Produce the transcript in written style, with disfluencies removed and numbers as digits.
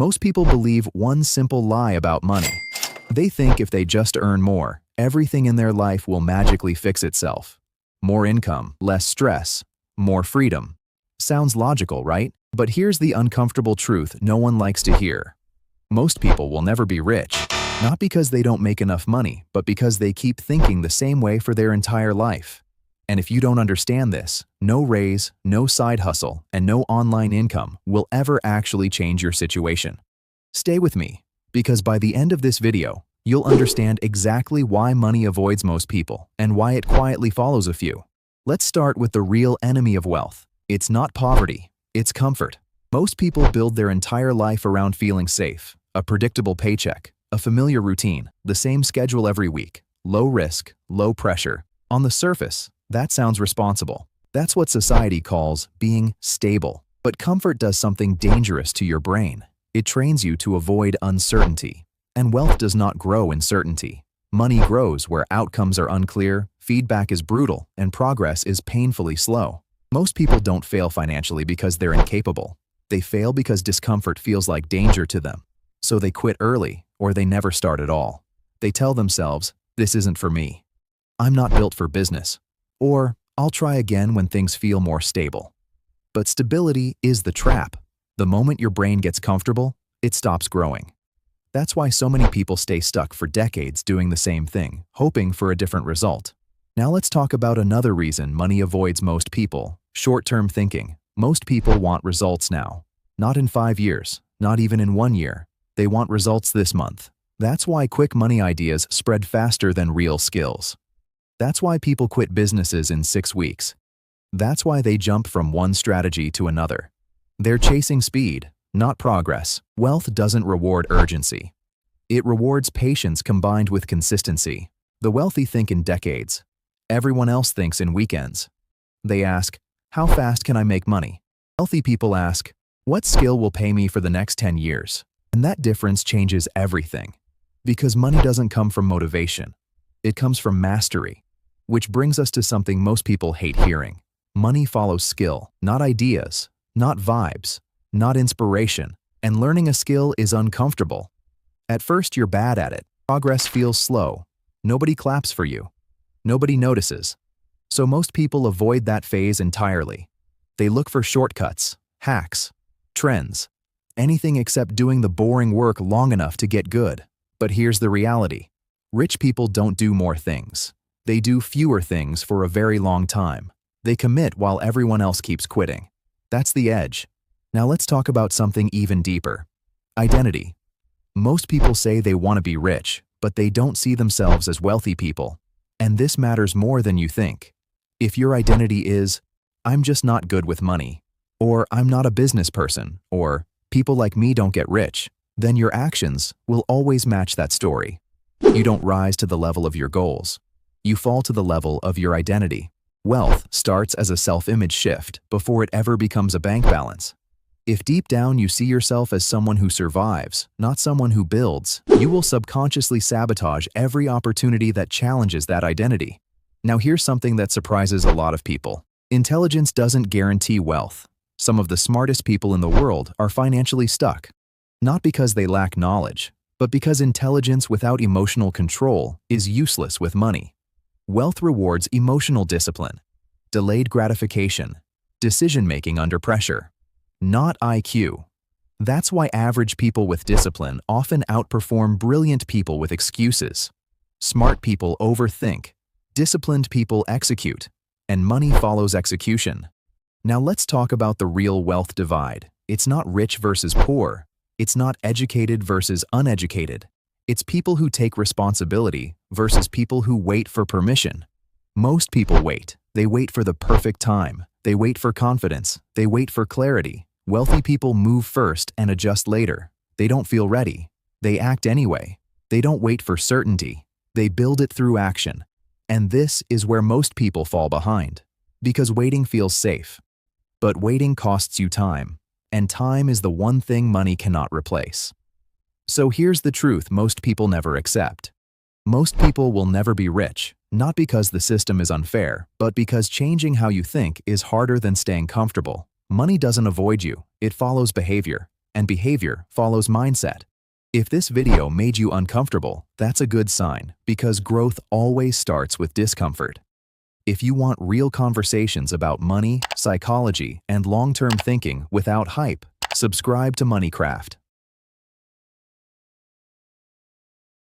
Most people believe one simple lie about money. They think if they just earn more, everything in their life will magically fix itself. More income, less stress, more freedom. Sounds logical, right? But here's the uncomfortable truth no one likes to hear. Most people will never be rich, not because they don't make enough money, but because they keep thinking the same way for their entire life. And if you don't understand this, no raise, no side hustle, and no online income will ever actually change your situation. Stay with me, because by the end of this video, you'll understand exactly why money avoids most people and why it quietly follows a few. Let's start with the real enemy of wealth. It's not poverty, it's comfort. Most people build their entire life around feeling safe, a predictable paycheck, a familiar routine, the same schedule every week, low risk, low pressure. On the surface, that sounds responsible. That's what society calls being stable. But comfort does something dangerous to your brain. It trains you to avoid uncertainty. And wealth does not grow in certainty. Money grows where outcomes are unclear, feedback is brutal, and progress is painfully slow. Most people don't fail financially because they're incapable. They fail because discomfort feels like danger to them. So they quit early, or they never start at all. They tell themselves, "This isn't for me. I'm not built for business." Or, "I'll try again when things feel more stable." But stability is the trap. The moment your brain gets comfortable, it stops growing. That's why so many people stay stuck for decades doing the same thing, hoping for a different result. Now let's talk about another reason money avoids most people: short-term thinking. Most people want results now. Not in 5 years, not even in 1 year. They want results this month. That's why quick money ideas spread faster than real skills. That's why people quit businesses in 6 weeks. That's why they jump from one strategy to another. They're chasing speed, not progress. Wealth doesn't reward urgency. It rewards patience combined with consistency. The wealthy think in decades. Everyone else thinks in weekends. They ask, "How fast can I make money?" Wealthy people ask, "What skill will pay me for the next 10 years?" And that difference changes everything. Because money doesn't come from motivation. It comes from mastery. Which brings us to something most people hate hearing. Money follows skill, not ideas, not vibes, not inspiration. And learning a skill is uncomfortable. At first, you're bad at it. Progress feels slow. Nobody claps for you. Nobody notices. So most people avoid that phase entirely. They look for shortcuts, hacks, trends, anything except doing the boring work long enough to get good. But here's the reality. Rich people don't do more things. They do fewer things for a very long time. They commit while everyone else keeps quitting. That's the edge. Now let's talk about something even deeper. Identity. Most people say they want to be rich, but they don't see themselves as wealthy people. And this matters more than you think. If your identity is, "I'm just not good with money," or "I'm not a business person," or "people like me don't get rich," then your actions will always match that story. You don't rise to the level of your goals. You fall to the level of your identity. Wealth starts as a self-image shift before it ever becomes a bank balance. If deep down you see yourself as someone who survives, not someone who builds, you will subconsciously sabotage every opportunity that challenges that identity. Now here's something that surprises a lot of people. Intelligence doesn't guarantee wealth. Some of the smartest people in the world are financially stuck. Not because they lack knowledge, but because intelligence without emotional control is useless with money. Wealth rewards emotional discipline, delayed gratification, decision-making under pressure, not IQ. That's why average people with discipline often outperform brilliant people with excuses. Smart people overthink, disciplined people execute, and money follows execution. Now let's talk about the real wealth divide. It's not rich versus poor. It's not educated versus uneducated. It's people who take responsibility versus people who wait for permission. Most people wait. They wait for the perfect time. They wait for confidence. They wait for clarity. Wealthy people move first and adjust later. They don't feel ready. They act anyway. They don't wait for certainty. They build it through action. And this is where most people fall behind. Because waiting feels safe. But waiting costs you time. And time is the one thing money cannot replace. So here's the truth most people never accept. Most people will never be rich, not because the system is unfair, but because changing how you think is harder than staying comfortable. Money doesn't avoid you, it follows behavior. and behavior follows mindset. If this video made you uncomfortable, that's a good sign, because growth always starts with discomfort. If you want real conversations about money, psychology, and long-term thinking without hype, subscribe to Moneycraft.